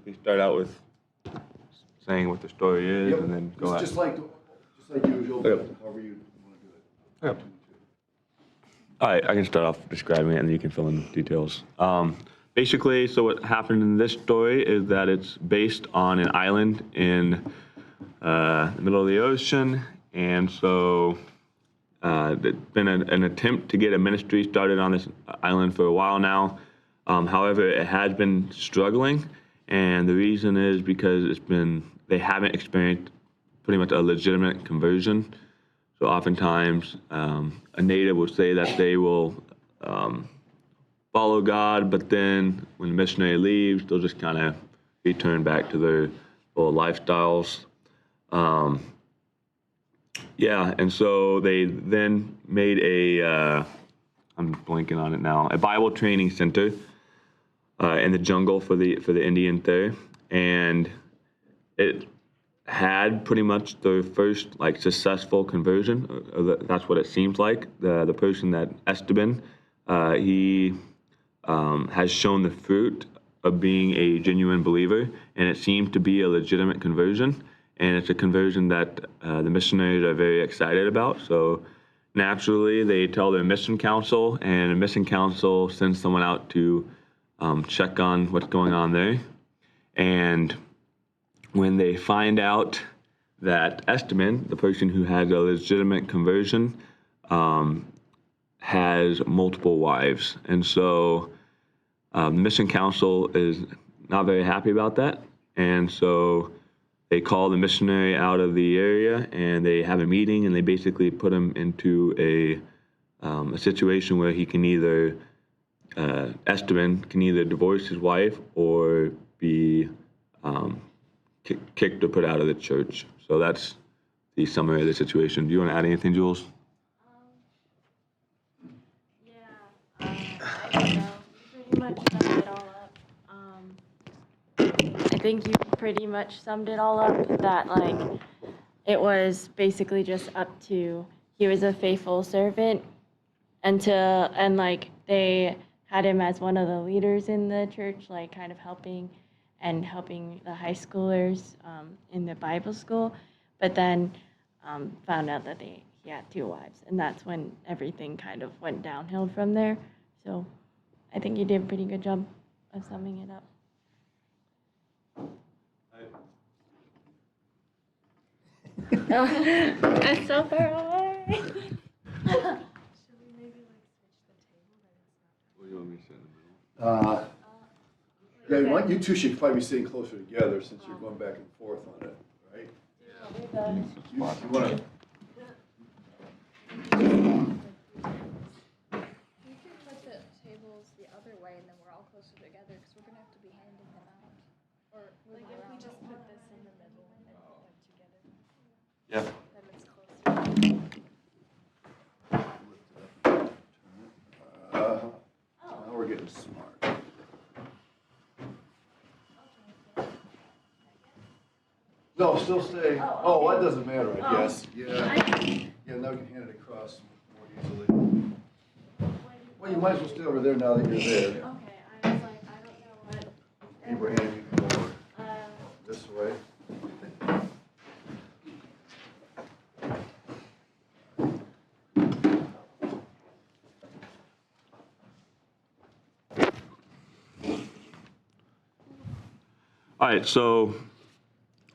basically start out with saying what the story is, Yep. and then go out. Just like usual, Yep. however you want to do it. Yep. All right, I can start off describing it, and then you can fill in details. Basically, so what happened in this story is that it's based on an island in the middle of the ocean, and so there's been an attempt to get a ministry started on this island for a while now. However, it has been struggling, and the reason is because they haven't experienced pretty much a legitimate conversion. So oftentimes, a native will say that they will follow God, but then when the missionary leaves, they'll just kind of return back to their old lifestyles. And so they then made I'm blanking on it now, a Bible training center in the jungle for the Indians there, and it had pretty much the first successful conversion. That's what it seems like. The person that Esteban, he has shown the fruit of being a genuine believer, and it seems to be a legitimate conversion. And it's a conversion that the missionaries are very excited about. So naturally, they tell their mission council, and the mission council sends someone out to check on what's going on there. And when they find out that Esteban, the person who has a legitimate conversion, has multiple wives. And so the mission council is not very happy about that. And so they call the missionary out of the area, and they have a meeting, and they basically put him into a situation where he can either, Esteban can either divorce his wife or be kicked or put out of the church. So that's the summary of the situation. Do you want to add anything, Jules? I don't know. Pretty much summed it all up. I think you pretty much summed it all up, that it was basically just up to, he was a faithful servant and they had him as one of the leaders in the church, kind of helping the high schoolers in the Bible school, but then found out that he had 2 wives, and that's when everything kind of went downhill from there. So I think you did a pretty good job of summing it up. That's so far away. What do you want me to say in the middle? You two should probably be sitting closer together since you're going back and forth on it, right? Yeah. You want to. You can put the tables the other way, and then we're all closer together, because we're going to have to be handing them out. Or if we just put this in the middle and then put them together, Yeah. then it's closer. Now we're getting smart. No, still stay. Oh, that doesn't matter, I guess. Yeah. Yeah, now we can hand it across more easily. Well, you might as well stay over there now that you're there. Okay, I was like, I don't know what. Abraham, you can go this way. All right, so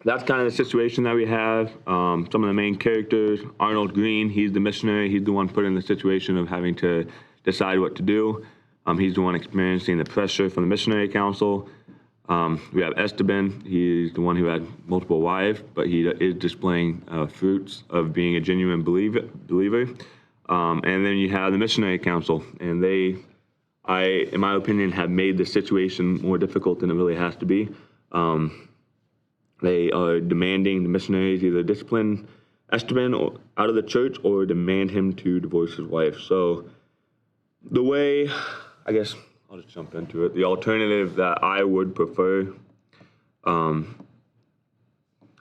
that's kind of the situation that we have. Some of the main characters, Arnold Green, he's the missionary. He's the one put in the situation of having to decide what to do. He's the one experiencing the pressure from the missionary council. We have Esteban. He's the one who had multiple wives, but he is displaying fruits of being a genuine believer. And then you have the missionary council, and they, in my opinion, have made the situation more difficult than it really has to be. They are demanding the missionaries either discipline Esteban out of the church or demand him to divorce his wife. So the way, I guess I'll just jump into it. The alternative that I would prefer,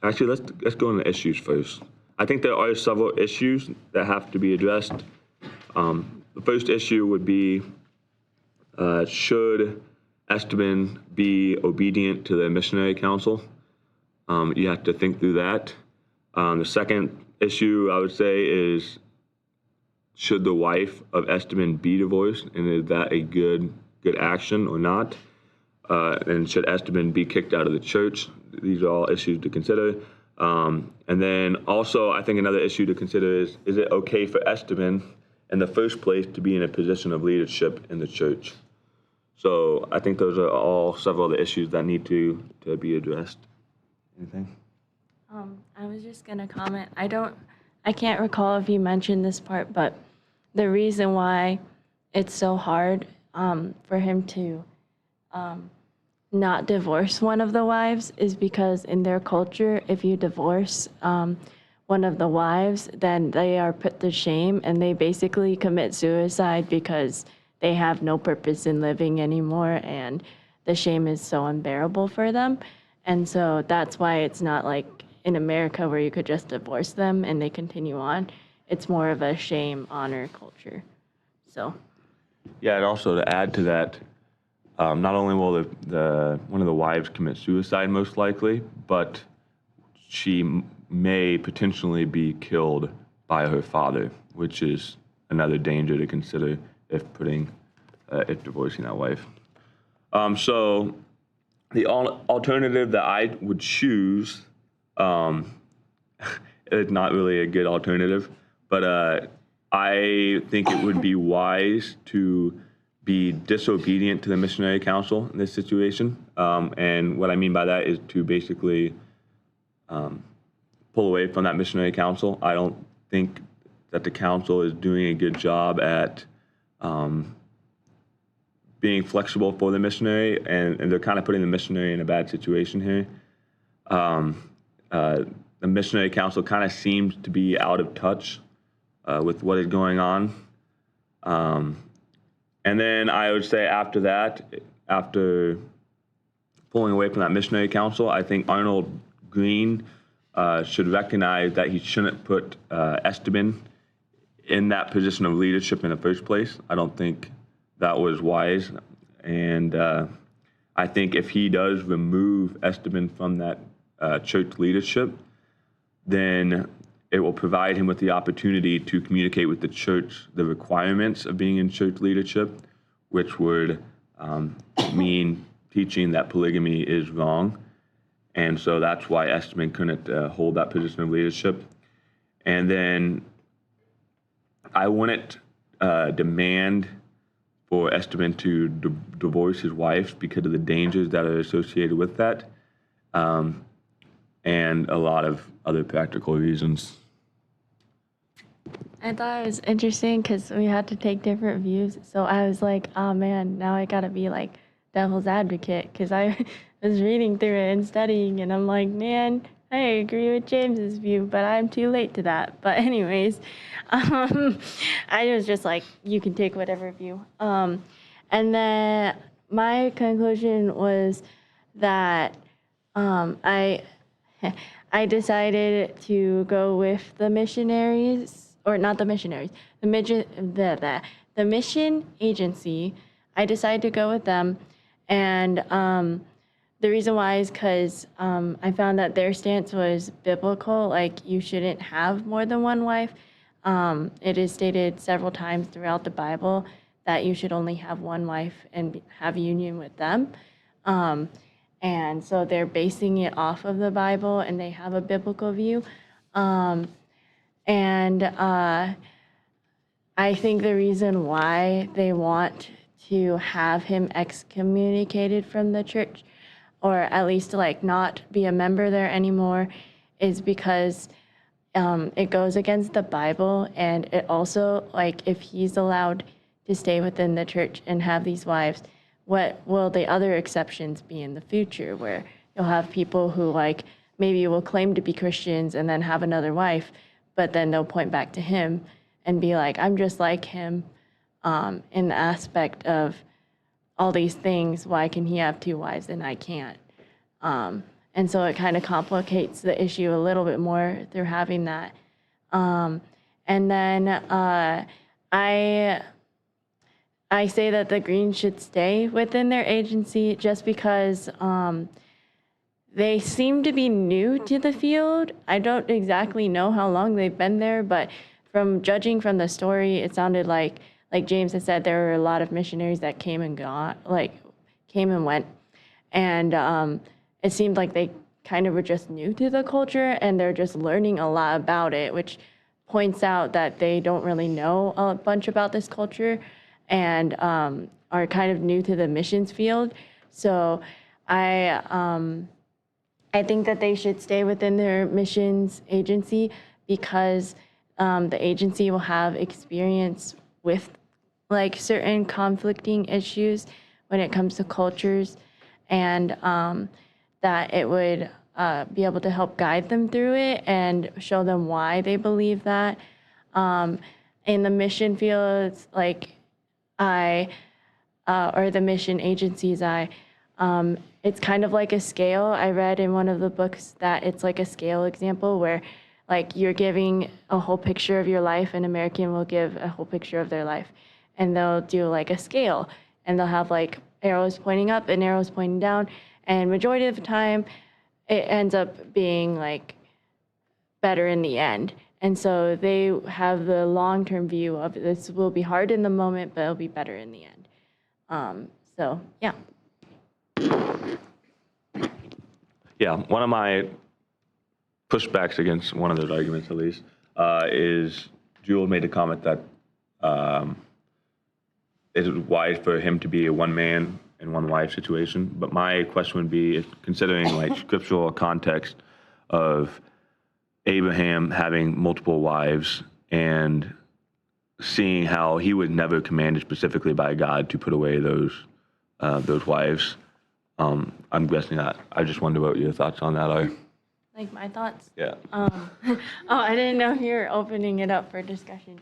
actually let's go into issues first. I think there are several issues that have to be addressed. The first issue would be, should Esteban be obedient to the missionary council? You have to think through that. The second issue I would say is, should the wife of Esteban be divorced, and is that a good action or not? And should Esteban be kicked out of the church? These are all issues to consider. And then also, I think another issue to consider is it okay for Esteban in the first place to be in a position of leadership in the church? So I think those are all several of the issues that need to be addressed. Anything? I was just gonna comment. I can't recall if you mentioned this part, but the reason why it's so hard for him to not divorce one of the wives is because in their culture, if you divorce one of the wives, then they are put to shame and they basically commit suicide because they have no purpose in living anymore, and the shame is so unbearable for them. And so that's why it's not like in America where you could just divorce them and they continue on. It's more of a shame honor culture. So Yeah, and also to add to that, not only will the one of the wives commit suicide most likely, but she may potentially be killed by her father, which is another danger to consider if divorcing that wife. So the alternative that I would choose is not really a good alternative, but I think it would be wise to be disobedient to the missionary council in this situation. And what I mean by that is to basically pull away from that missionary council. I don't think that the council is doing a good job at being flexible for the missionary, and they're kind of putting the missionary in a bad situation here. The missionary council kind of seems to be out of touch with what is going on. And then I would say after that, after pulling away from that missionary council, I think Arnold Green should recognize that he shouldn't put Esteban in that position of leadership in the first place. I don't think that was wise. And I think if he does remove Esteban from that church leadership, then it will provide him with the opportunity to communicate with the church the requirements of being in church leadership, which would mean teaching that polygamy is wrong. And so that's why Esteban couldn't hold that position of leadership. And then I wouldn't demand for Esteban to divorce his wife because of the dangers that are associated with that, and a lot of other practical reasons. I thought it was interesting because we had to take different views. So I was like, oh man, now I gotta be like devil's advocate because I was reading through it and studying, and I'm like, man, I agree with James's view, but I'm too late to that. But anyways, I was just like, you can take whatever view. And then my conclusion was that I decided to go with the missionaries, or not the missionaries, the mission agency. I decided to go with them, and the reason why is because I found that their stance was biblical, like you shouldn't have more than one wife. It is stated several times throughout the Bible that you should only have one wife and have union with them. And so they're basing it off of the Bible, and they have a biblical view. And I think the reason why they want to have him excommunicated from the church, or at least like not be a member there anymore, is because it goes against the Bible, and it also, like, if he's allowed to stay within the church and have these wives, what will the other exceptions be in the future, where you'll have people who like maybe will claim to be Christians and then have another wife, but then they'll point back to him and be like, I'm just like him in the aspect of all these things. Why can he have two wives and I can't? And so it kind of complicates the issue a little bit more through having that. And then I say that the Greens should stay within their agency just because they seem to be new to the field. I don't exactly know how long they've been there, but from judging from the story, it sounded like James had said, there were a lot of missionaries that came and went. And it seemed like they kind of were just new to the culture and they're just learning a lot about it, which points out that they don't really know a bunch about this culture and are kind of new to the missions field. So I think that they should stay within their missions agency because the agency will have experience with like certain conflicting issues when it comes to cultures, and that it would be able to help guide them through it and show them why they believe that. In the mission fields, like or the mission agencies, it's kind of like a scale. I read in one of the books that it's like a scale example where like you're giving a whole picture of your life, an American will give a whole picture of their life. And they'll do like a scale and they'll have like arrows pointing up and arrows pointing down. And majority of the time it ends up being like better in the end. And so they have the long-term view of this will be hard in the moment, but it'll be better in the end. So yeah. Yeah, one of my pushbacks against one of those arguments, at least, is Jewel made a comment that it is wise for him to be a one-man and one-wife situation. But my question would be, considering like scriptural context of Abraham having multiple wives and seeing how he was never commanded specifically by God to put away those wives. I'm guessing that. I just wonder what your thoughts on that are. Like my thoughts? Yeah. I didn't know you were opening it up for discussion.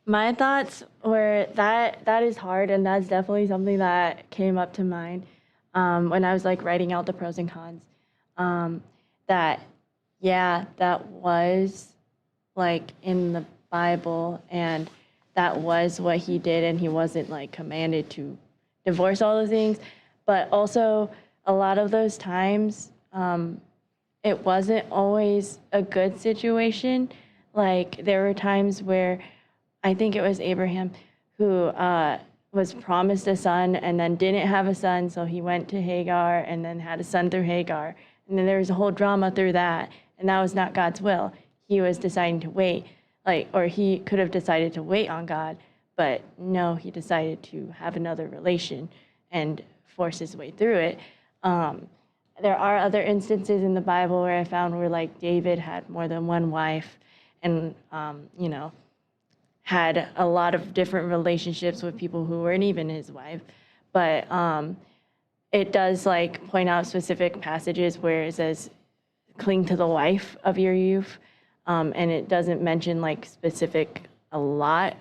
My thoughts were that is hard, and that's definitely something that came up to mind when I was like writing out the pros and cons. That was like in the Bible, and that was what he did, and he wasn't like commanded to divorce all the things. But also, a lot of those times, it wasn't always a good situation. Like, there were times where I think it was Abraham who was promised a son and then didn't have a son, so he went to Hagar and then had a son through Hagar. And then there was a whole drama through that, and that was not God's will. He was deciding to wait, or he could have decided to wait on God, but no, he decided to have another relation and force his way through it. There are other instances in the Bible where I found where like David had more than one wife and, had a lot of different relationships with people who weren't even his wife. But it does like point out specific passages where it says, cling to the wife of your youth. And it doesn't mention like specifically a lot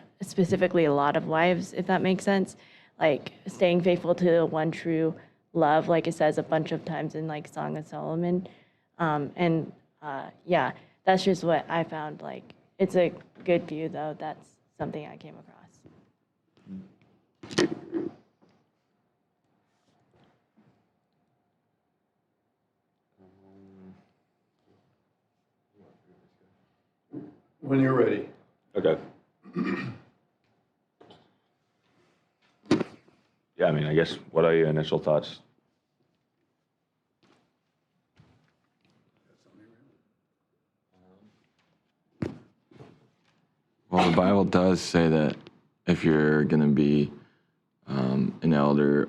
of wives, if that makes sense. Like staying faithful to the one true love, like it says a bunch of times in like Song of Solomon. That's just what I found. Like, it's a good view though. That's something I came across. When you're ready. Okay. Yeah, I mean, I guess, what are your initial thoughts? Well, the Bible does say that if you're going to be an elder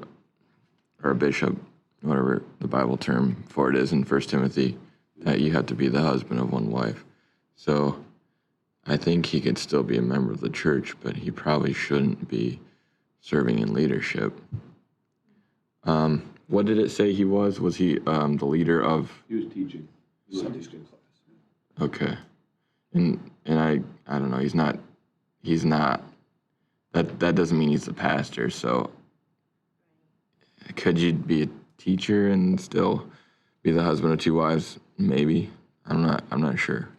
or a bishop, whatever the Bible term for it is in 1 Timothy, that you have to be the husband of one wife. So I think he could still be a member of the church, but he probably shouldn't be serving in leadership. What did it say he was? Was he the leader of? He was teaching. Sunday school class. Okay, and I don't know. He's not. That doesn't mean he's the pastor. So could you be a teacher and still be the husband of two wives? Maybe. I'm not sure.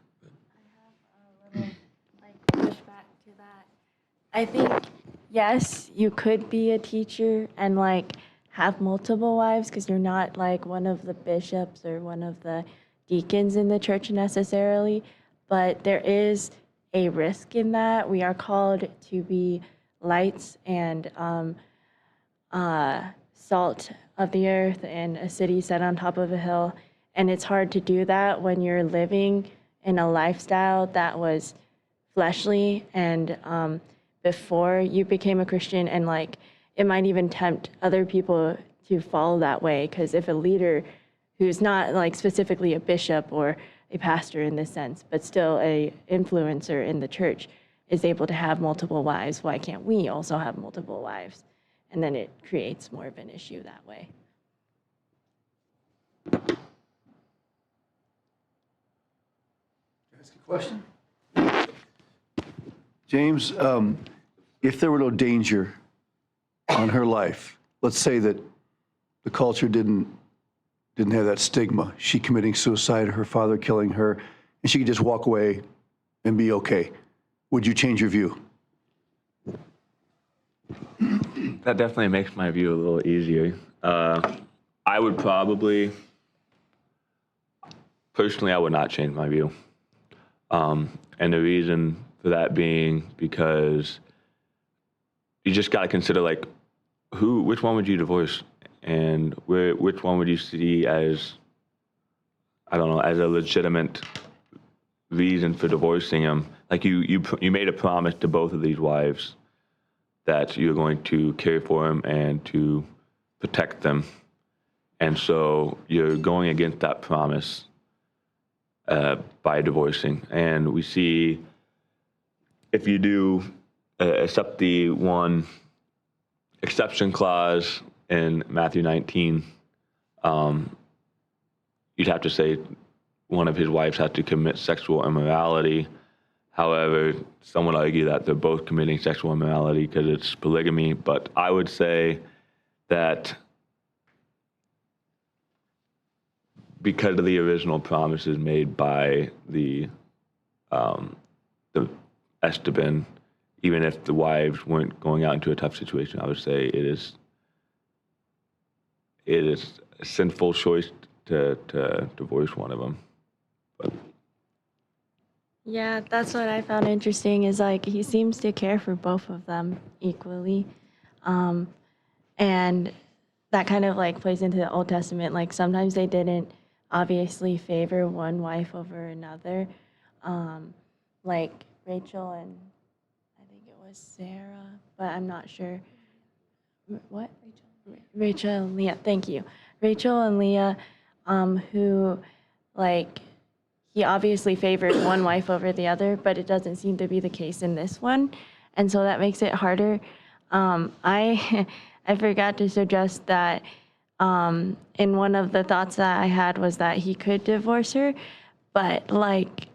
I have a little like pushback to that. I think yes, you could be a teacher and like have multiple wives because you're not like one of the bishops or one of the deacons in the church necessarily, but there is a risk in that. We are called to be lights and salt of the earth and a city set on top of a hill. And it's hard to do that when you're living in a lifestyle that was fleshly and before you became a Christian, and like it might even tempt other people to follow that way. Because if a leader who's not like specifically a bishop or a pastor in this sense, but still a influencer in the church is able to have multiple wives, why can't we also have multiple wives? And then it creates more of an issue that way. Ask a question? James, if there were no danger on her life, let's say that the culture didn't have that stigma, she committing suicide, her father killing her, and she could just walk away and be okay, would you change your view? That definitely makes my view a little easier. I would probably, personally, I would not change my view. And the reason for that being because you just got to consider like which one would you divorce, and which one would you see as, I don't know, as a legitimate reason for divorcing him. Like you made a promise to both of these wives that you're going to care for them and to protect them. And so you're going against that promise by divorcing. And we see if you do accept the one exception clause in Matthew 19, you'd have to say one of his wives had to commit sexual immorality. However, some would argue that they're both committing sexual immorality because it's polygamy. But I would say that because of the original promises made by the Esteban, even if the wives weren't going out into a tough situation, I would say it is a sinful choice to divorce one of them. But Yeah, that's what I found interesting is like he seems to care for both of them equally. And that kind of like plays into the Old Testament. Like sometimes they didn't obviously favor one wife over another. Like Rachel and I think it was Sarah, but I'm not sure. What? Rachel and Leah. Thank you. Rachel and Leah, who like he obviously favored one wife over the other, but it doesn't seem to be the case in this one, and so that makes it harder. I I forgot to suggest that in one of the thoughts that I had was that he could divorce her, but like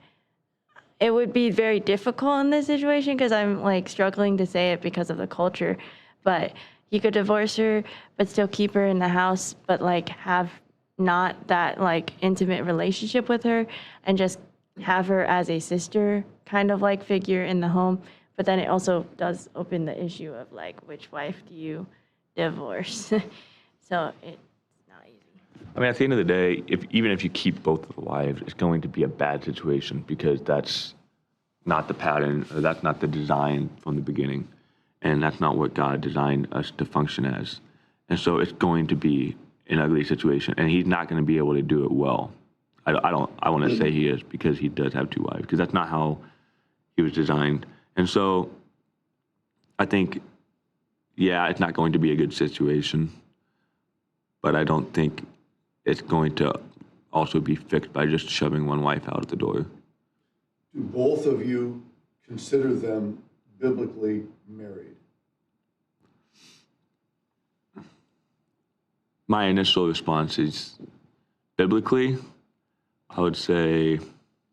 it would be very difficult in this situation because I'm like struggling to say it because of the culture, but he could divorce her but still keep her in the house, but like have not that like intimate relationship with her and just have her as a sister kind of like figure in the home. But then it also does open the issue of like which wife do you divorce? So it's not easy. I mean, at the end of the day, even if you keep both of the wives, it's going to be a bad situation because that's not the pattern, or that's not the design from the beginning, and that's not what God designed us to function as. And so it's going to be an ugly situation, and he's not going to be able to do it well. I want to say he is because he does have two wives, because that's not how he was designed. And so I think, yeah, it's not going to be a good situation, but I don't think it's going to also be fixed by just shoving one wife out the door. Do both of you consider them biblically married? My initial response is biblically, I would say,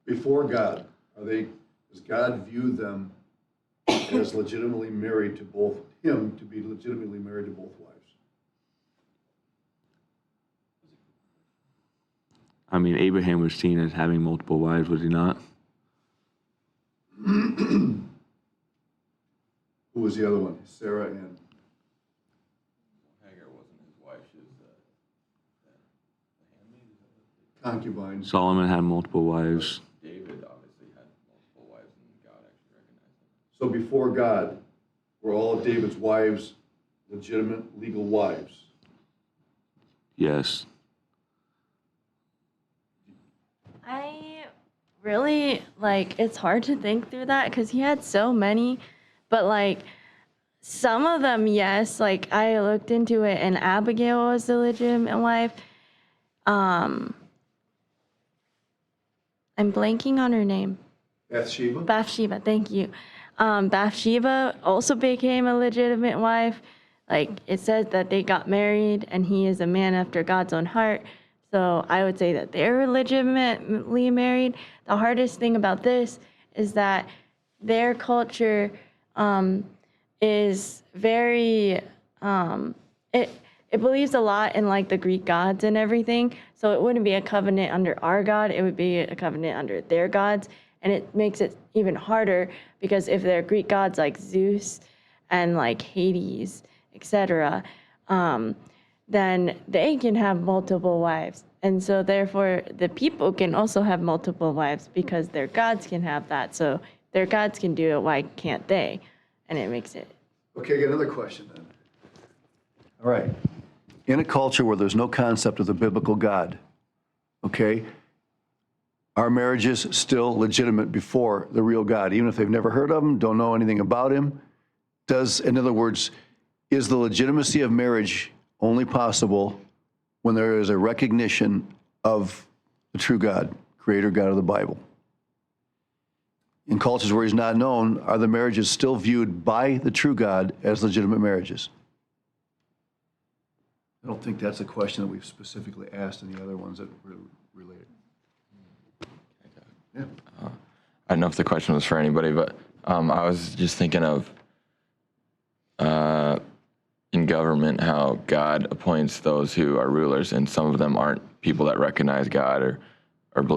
Before God, does God view them as legitimately married to both, him to be legitimately married to both wives? I mean, Abraham was seen as having multiple wives, was he not? Who was the other one? Sarah and Hagar wasn't his wife. She was the handmaid. concubines. Solomon had multiple wives. David obviously had multiple wives, and God actually recognized them. So before God, were all of David's wives legitimate legal wives? Yes. I really, like, it's hard to think through that because he had so many, but like some of them, yes, like I looked into it and Abigail was the legitimate wife. I'm blanking on her name. Bathsheba? Bathsheba, thank you. Bathsheba also became a legitimate wife. Like it says that they got married and he is a man after God's own heart. So I would say that they're legitimately married. The hardest thing about this is that their culture is very, it believes a lot in like the Greek gods and everything. So it wouldn't be a covenant under our God, it would be a covenant under their gods. And it makes it even harder because if they're Greek gods like Zeus and like Hades, etc., then they can have multiple wives. And so therefore the people can also have multiple wives because their gods can have that. So their gods can do it, why can't they? And it makes it. Okay, I got another question then. All right. In a culture where there's no concept of the biblical God, okay, are marriages still legitimate before the real God, even if they've never heard of him, don't know anything about him? In other words, is the legitimacy of marriage only possible when there is a recognition of the true God, creator God of the Bible? In cultures where he's not known, are the marriages still viewed by the true God as legitimate marriages? I don't think that's a question that we've specifically asked in the other ones that were related. Yeah. I don't know if the question was for anybody, but I was just thinking of in government how God appoints those who are rulers, and some of them aren't people that recognize God or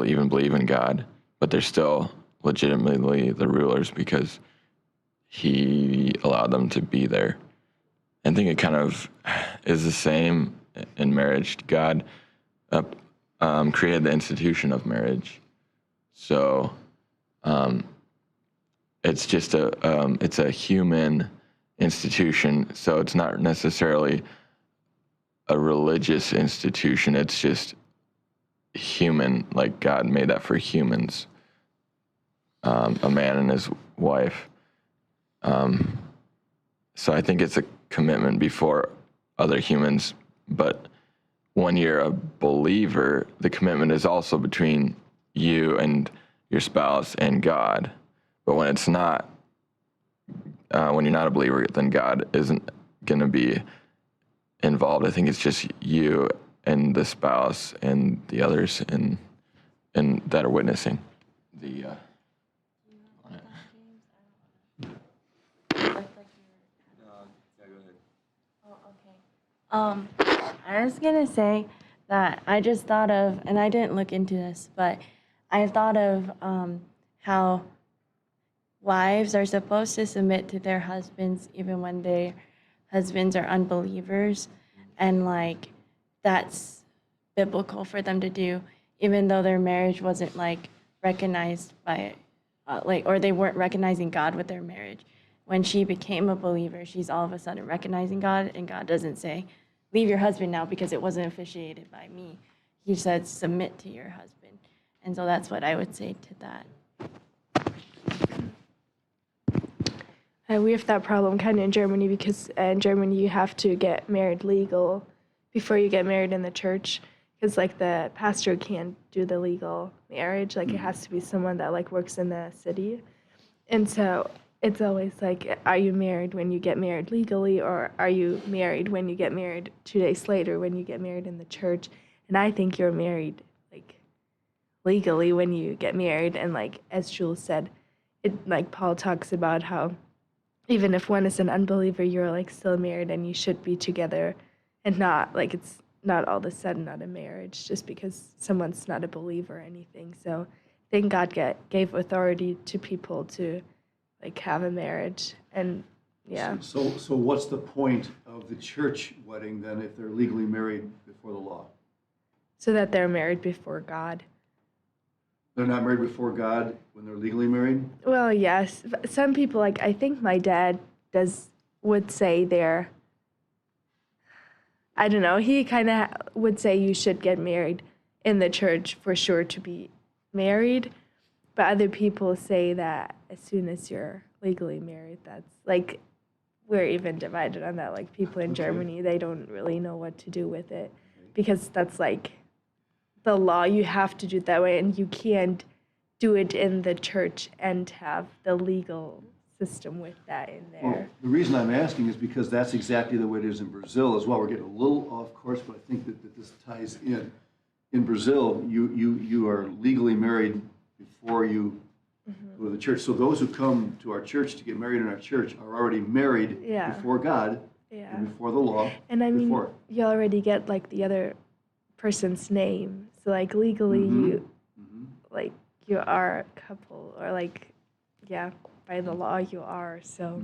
even believe in God, but they're still legitimately the rulers because he allowed them to be there. I think it kind of is the same in marriage. God created the institution of marriage. So it's just it's a human institution. So it's not necessarily a religious institution. It's just human. Like God made that for humans, a man and his wife. So I think it's a commitment before other humans. But when you're a believer, the commitment is also between you and your spouse and God. But when it's not, when you're not a believer, then God isn't going to be involved. I think it's just you and the spouse and the others and that are witnessing the. I was gonna say that I just thought of, and I didn't look into this, but I thought of how wives are supposed to submit to their husbands even when their husbands are unbelievers, and like that's biblical for them to do, even though their marriage wasn't like recognized by, or they weren't recognizing God with their marriage. When she became a believer, she's all of a sudden recognizing God, and God doesn't say, leave your husband now because it wasn't officiated by me. He said, submit to your husband. And so that's what I would say to that. We have that problem kind of in Germany because in Germany you have to get married legal before you get married in the church, because like the pastor can't do the legal marriage. Like it has to be someone that like works in the city. And so it's always like, are you married when you get married legally, or are you married when you get married 2 days later when you get married in the church? And I think you're married like legally when you get married. And like as Jules said, it like Paul talks about how even if one is an unbeliever, you're like still married and you should be together, and not like it's not all of a sudden not a marriage just because someone's not a believer or anything. So I think God gave authority to people to like have a marriage, and Yeah. So what's the point of the church wedding then if they're legally married before the law? So that they're married before God. They're not married before God when they're legally married? Well, yes. Some people, like, I think my dad would say I don't know, he kind of would say you should get married in the church for sure to be married. But other people say that as soon as you're legally married, that's like, we're even divided on that. Like, people in Germany, they don't really know what to do with it because that's like the law. You have to do it that way, and you can't do it in the church and have the legal system with that in there. Well, the reason I'm asking is because that's exactly the way it is in Brazil as well. We're getting a little off course, but I think that this ties in. In Brazil, you are legally married before you go to the church. So those who come to our church to get married in our church are already married Yeah. before God Yeah. and before the law. And I mean, before. you already get like the other person's name. So like legally like you are a couple, or like, yeah, by the law you are, so.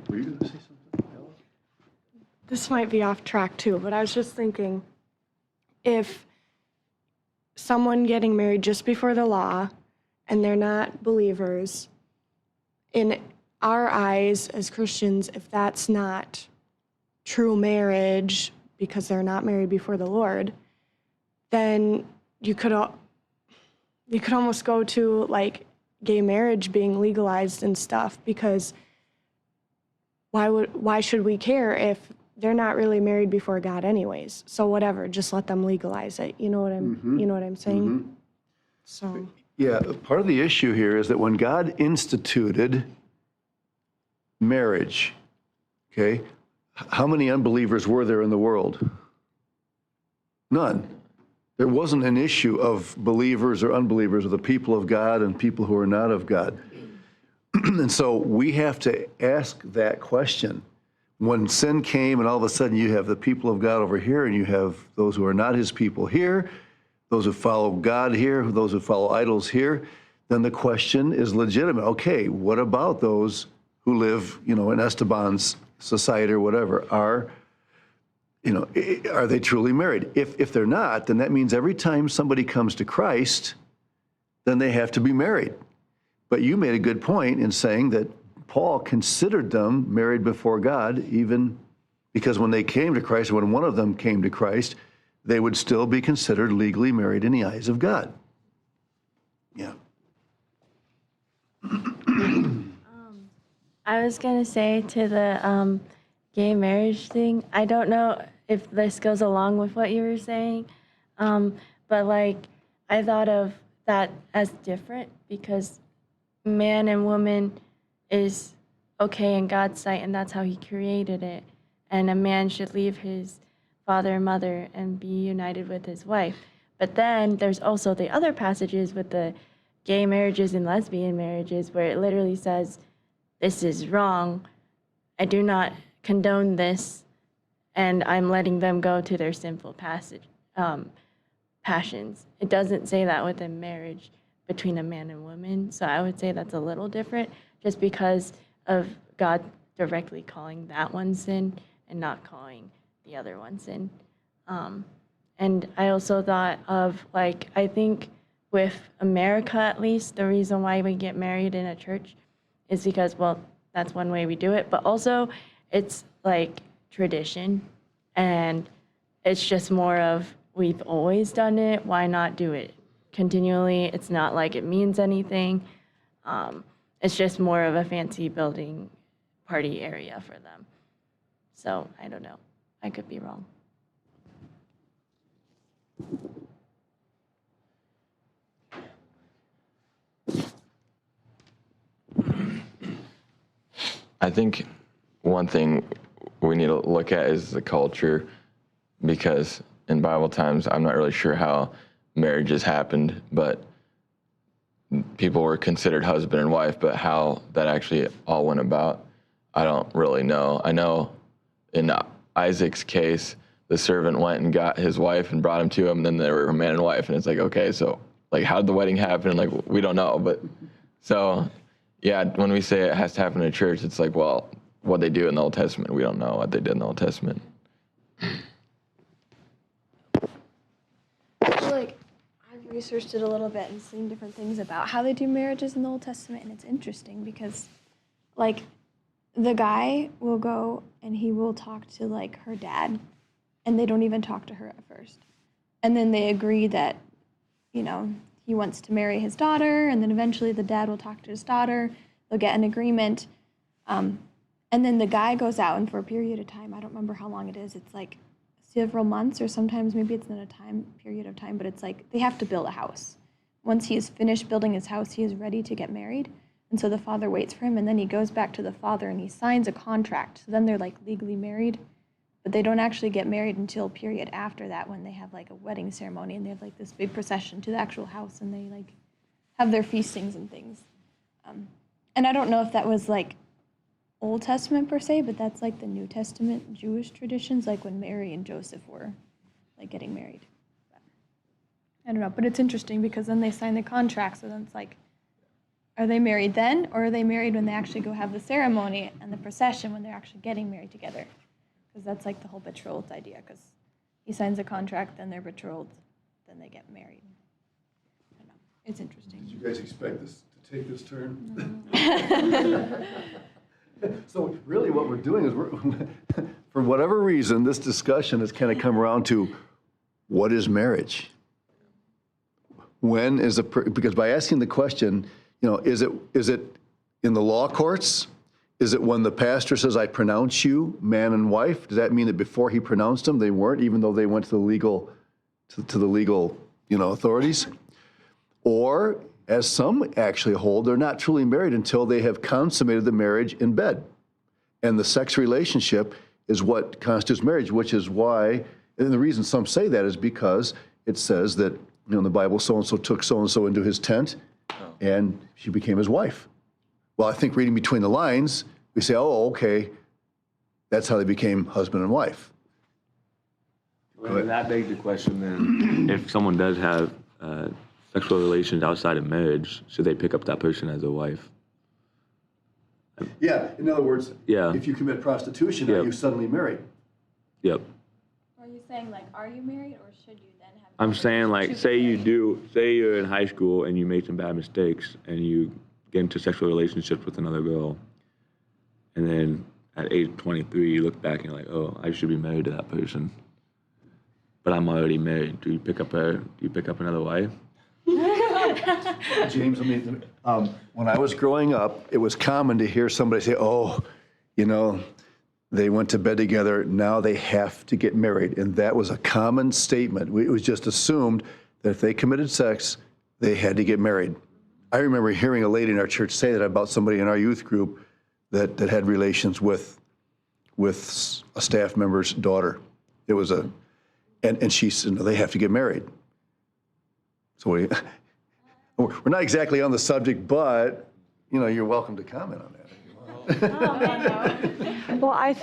Were you going to say something, Ella? This might be off track too, but I was just thinking if someone getting married just before the law and they're not believers, in our eyes as Christians, if that's not true marriage because they're not married before the Lord, then you could almost go to like gay marriage being legalized and stuff, because why should we care if they're not really married before God anyways? So whatever, just let them legalize it. You know what I'm saying? So Yeah, part of the issue here is that when God instituted marriage, okay, how many unbelievers were there in the world? None. There wasn't an issue of believers or unbelievers, or the people of God and people who are not of God. And so we have to ask that question. When sin came and all of a sudden you have the people of God over here and you have those who are not his people here, those who follow God here, those who follow idols here, then the question is legitimate. Okay, what about those who live, in Esteban's society or whatever? Are they truly married? If they're not, then that means every time somebody comes to Christ, then they have to be married. But you made a good point in saying that Paul considered them married before God, even because when they came to Christ, when one of them came to Christ, they would still be considered legally married in the eyes of God. Yeah. I was gonna say to the gay marriage thing, I don't know if this goes along with what you were saying, but like I thought of that as different because man and woman is okay in God's sight, and that's how he created it. And a man should leave his father and mother and be united with his wife. But then there's also the other passages with the gay marriages and lesbian marriages where it literally says, this is wrong. I do not condone this, and I'm letting them go to their sinful passions. It doesn't say that with a marriage between a man and woman. So I would say that's a little different just because of God directly calling that one sin and not calling the other one sin. And I also thought of, like, I think with America at least, the reason why we get married in a church is because, well, that's one way we do it, but also it's like tradition, and it's just more of we've always done it, why not do it continually? It's not like it means anything. It's just more of a fancy building party area for them. So I don't know. I could be wrong. I think one thing we need to look at is the culture, because in Bible times, I'm not really sure how marriages happened, but people were considered husband and wife, but how that actually all went about, I don't really know. I know in Isaac's case, the servant went and got his wife and brought him to him, and then they were a man and wife, and it's like, okay, so like how did the wedding happen? Like, we don't know, but so Yeah, when we say it has to happen in church, it's like, well, what they do in the Old Testament, we don't know what they did in the Old Testament. Like, I've researched it a little bit and seen different things about how they do marriages in the Old Testament, and it's interesting because, like, the guy will go and he will talk to, like, her dad, and they don't even talk to her at first. And then they agree that, you know, he wants to marry his daughter, and then eventually the dad will talk to his daughter. They'll get an agreement. And then the guy goes out, and for a period of time, I don't remember how long it is, it's like several months, or sometimes maybe it's not a period of time, but it's like they have to build a house. Once he is finished building his house, he is ready to get married. And so the father waits for him, and then he goes back to the father and he signs a contract. So then they're like legally married, but they don't actually get married until a period after that, when they have like a wedding ceremony and they have like this big procession to the actual house, and they like have their feastings and things. And I don't know if that was like Old Testament per se, but that's like the New Testament Jewish traditions, like when Mary and Joseph were like getting married. But I don't know, but it's interesting because then they sign the contract, so then it's like, are they married then, or are they married when they actually go have the ceremony and the procession when they're actually getting married together? Because that's like the whole betrothed idea, because he signs a contract, then they're betrothed, then they get married. I don't know. It's interesting. Did you guys expect this to take this turn? So really what we're doing is for whatever reason, this discussion has kind of come around to what is marriage? When is because by asking the question, you know, is it in the law courts? Is it when the pastor says, I pronounce you man and wife? Does that mean that before he pronounced them, they weren't, even though they went to the legal, you know, authorities? Or, as some actually hold, they're not truly married until they have consummated the marriage in bed. And the sex relationship is what constitutes marriage, which is why, and the reason some say that is because it says that, you know, in the Bible, so-and-so took so-and-so into his tent, and she became his wife. Well, I think reading between the lines, we say, oh, okay, that's how they became husband and wife. Well, that begs the question then, if someone does have sexual relations outside of marriage, should they pick up that person as a wife? Yeah, in other words, Yeah. if you commit prostitution, are Yep. you suddenly married? Yep. Are you saying, like, are you married, or should you then have? I'm saying, like, say you're in high school and you make some bad mistakes and you get into sexual relationships with another girl, and then at age 23 you look back and you're like, oh, I should be married to that person, but I'm already married. Do you pick up another wife? James, I mean, when I was growing up, it was common to hear somebody say, oh, you know, they went to bed together, now they have to get married. And that was a common statement. It was just assumed that if they committed sex, they had to get married. I remember hearing a lady in our church say that about somebody in our youth group that had relations with a staff member's daughter. It was and she said, no, they have to get married. So we're not exactly on the subject, but, you know, you're welcome to comment on that if you want. Well, I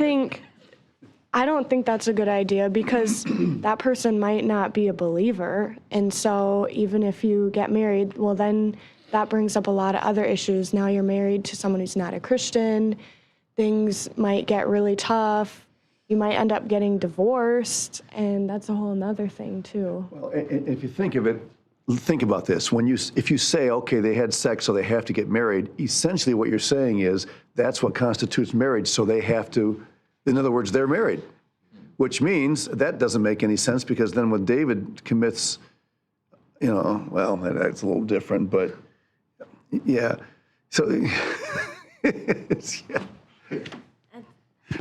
don't think that's a good idea, because that person might not be a believer. And so even if you get married, well, then that brings up a lot of other issues. Now you're married to someone who's not a Christian. Things might get really tough. You might end up getting divorced, and that's a whole nother thing too. Well, and if you think of it, think about this. If you say, okay, they had sex, so they have to get married, essentially what you're saying is that's what constitutes marriage, so they have to, in other words, they're married, which means that doesn't make any sense, because then when David commits, you know, well, that's a little different, but yeah. So, yeah.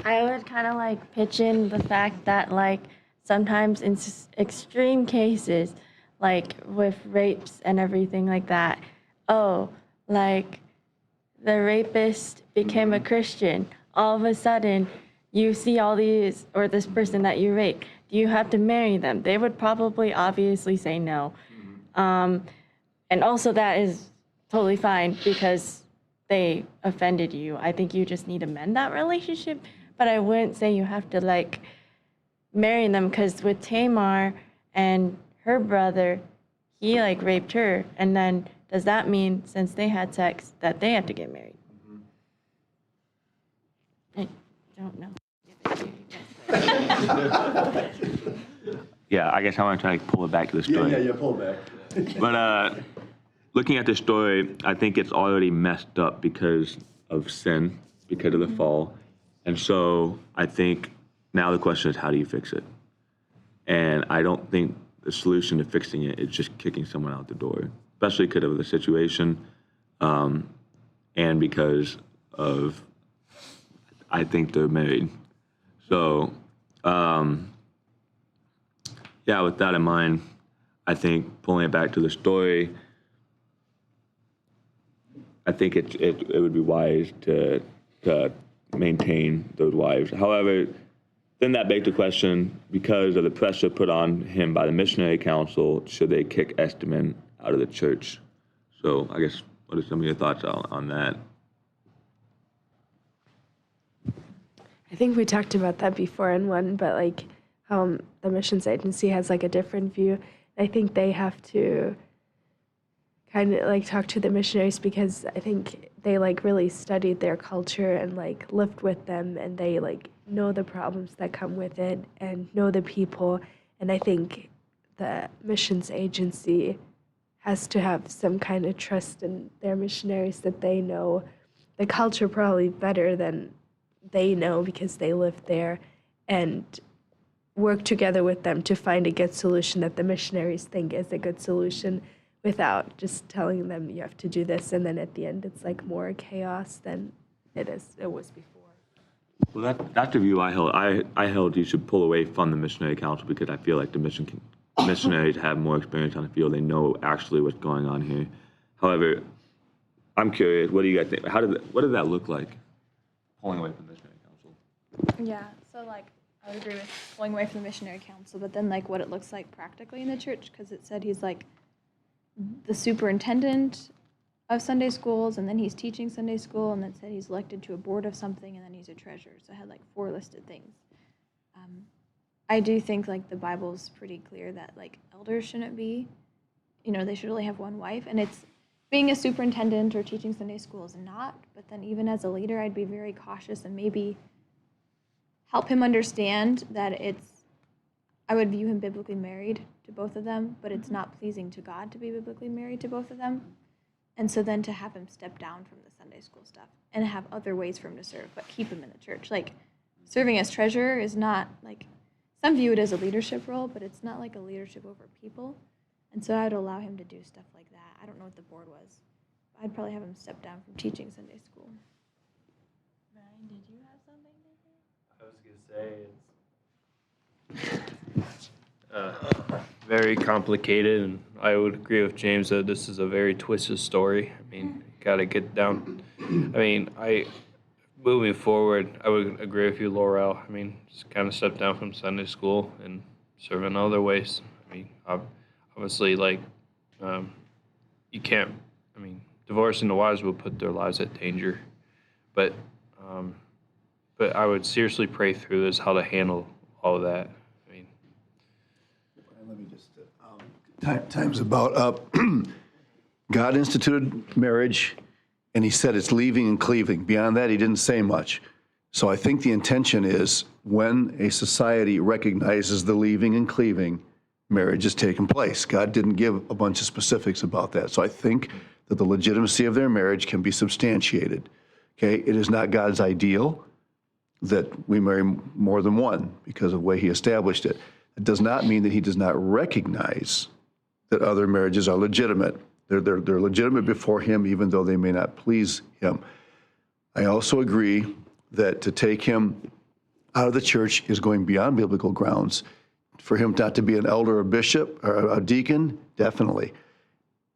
I would kind of like pitch in the fact that, like, sometimes in extreme cases, like with rapes and everything like that, oh, like the rapist became a Christian. All of a sudden, you see all these, or this person that you rape, do you have to marry them? They would probably obviously say no. And also that is totally fine because they offended you. I think you just need to mend that relationship. But I wouldn't say you have to, like, marry them, because with Tamar and her brother, he, like, raped her and then does that mean since they had sex that they have to get married? I don't know. Yeah, I guess I want to try to pull it back to the story. pull back. But looking at the story, I think it's already messed up because of sin, because of the fall. And so I think now the question is, how do you fix it? And I don't think the solution to fixing it is just kicking someone out the door, especially because of the situation, and because of, I think they're married. So, yeah, with that in mind, I think pulling it back to the story, I think it would be wise to maintain those wives. However, then that begs the question, because of the pressure put on him by the missionary council, should they kick Esteban out of the church? So I guess, what are some of your thoughts on that? I think we talked about that before in one, but like the missions agency has like a different view. I think they have to kind of like talk to the missionaries, because I think they like really studied their culture and like lived with them, and they like know the problems that come with it and know the people. And I think the missions agency has to have some kind of trust in their missionaries, that they know the culture probably better than they know because they live there, and work together with them to find a good solution that the missionaries think is a good solution, without just telling them you have to do this, and then at the end it's like more chaos than it was before. Well, that's the view I held. I held you should pull away from the missionary council, because I feel like the missionaries have more experience on the field. They know actually what's going on here. However, I'm curious, what do you guys think? What did that look like, pulling away from the missionary council? Yeah, so like I would agree with pulling away from the missionary council, but then like what it looks like practically in the church, because it said he's like the superintendent of Sunday schools, and then he's teaching Sunday school, and then said he's elected to a board of something, and then he's a treasurer. So I had like 4 listed things. I do think like the Bible's pretty clear that like elders shouldn't be, they should only have one wife, and it's being a superintendent or teaching Sunday school is not, but then even as a leader, I'd be very cautious and maybe help him understand that I would view him biblically married to both of them, but it's not pleasing to God to be biblically married to both of them. And so then to have him step down from the Sunday school stuff and have other ways for him to serve, but keep him in the church. Like serving as treasurer is not like, some view it as a leadership role, but it's not like a leadership over people. And so I would allow him to do stuff like that. I don't know what the board was. I'd probably have him step down from teaching Sunday school. Ryan, did you have something different? I was going to say it's very complicated, and I would agree with James that this is a very twisted story. I mean, got to get down. I mean, moving forward, I would agree with you, Laurel. I mean, just kind of step down from Sunday school and serve in other ways. I mean, obviously, like, you can't, I mean, divorcing the wives will put their lives at danger. But I would seriously pray through this, how to handle all of that. I mean, Let me just, time's about up. God instituted marriage, and he said it's leaving and cleaving. Beyond that, he didn't say much. So I think the intention is when a society recognizes the leaving and cleaving, marriage has taken place. God didn't give a bunch of specifics about that. So I think that the legitimacy of their marriage can be substantiated. Okay, it is not God's ideal that we marry more than one because of the way he established it. It does not mean that he does not recognize that other marriages are legitimate. They're legitimate before him, even though they may not please him. I also agree that to take him out of the church is going beyond biblical grounds. For him not to be an elder or bishop or a deacon, definitely.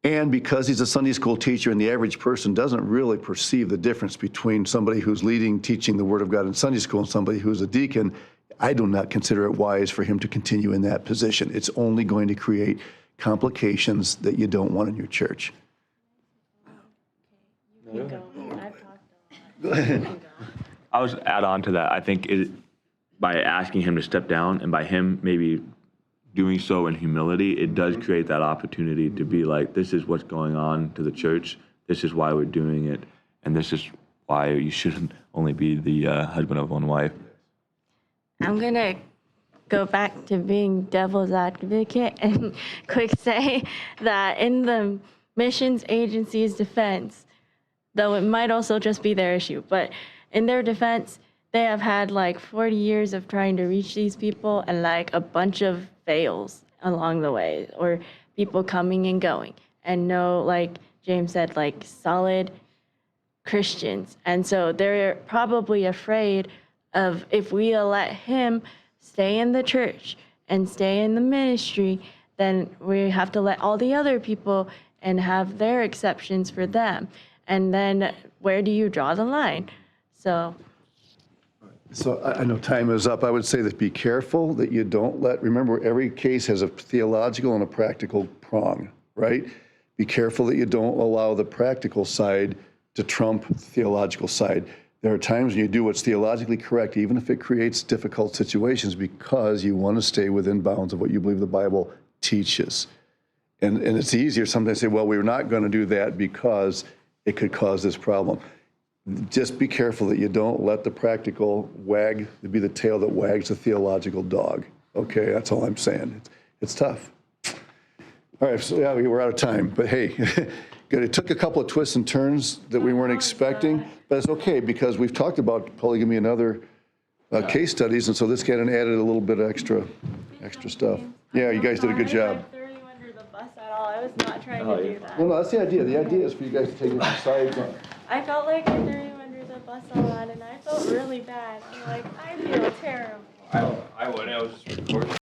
And because he's a Sunday school teacher and the average person doesn't really perceive the difference between somebody who's teaching the Word of God in Sunday school and somebody who's a deacon, I do not consider it wise for him to continue in that position. It's only going to create complications that you don't want in your church. You can go. I've talked a lot. Go ahead. I was add on to that. I think by asking him to step down and by him maybe doing so in humility, it does create that opportunity to be like, this is what's going on to the church. This is why we're doing it. And this is why you shouldn't only be the husband of one wife. I'm going to go back to being devil's advocate and quick say that in the missions agency's defense, though it might also just be their issue, but in their defense, they have had like 40 years of trying to reach these people and like a bunch of fails along the way, or people coming and going, and no, like James said, like solid Christians. And so they're probably afraid of, if we let him stay in the church and stay in the ministry, then we have to let all the other people and have their exceptions for them. And then where do you draw the line? So I know time is up. I would say that be careful that you don't remember, every case has a theological and a practical prong, right? Be careful that you don't allow the practical side to trump the theological side. There are times when you do what's theologically correct, even if it creates difficult situations, because you want to stay within bounds of what you believe the Bible teaches. And it's easier sometimes to say, well, we're not going to do that because it could cause this problem. Just be careful that you don't let the practical be the tail that wags the theological dog. Okay, that's all I'm saying. It's tough. All right, so yeah, we're out of time. But hey, good. It took a couple of twists and turns that we weren't expecting, but it's okay because we've talked about polygamy and other case studies, and so this kind of added a little bit of extra stuff. Yeah, you guys did a good job. I threw you under the bus at all. I was not trying to do that. Well, no, that's the idea. The idea is for you guys to take it from sides on. I felt like I threw you under the bus a lot, and I felt really bad. I'm like, I feel terrible. I was just recording.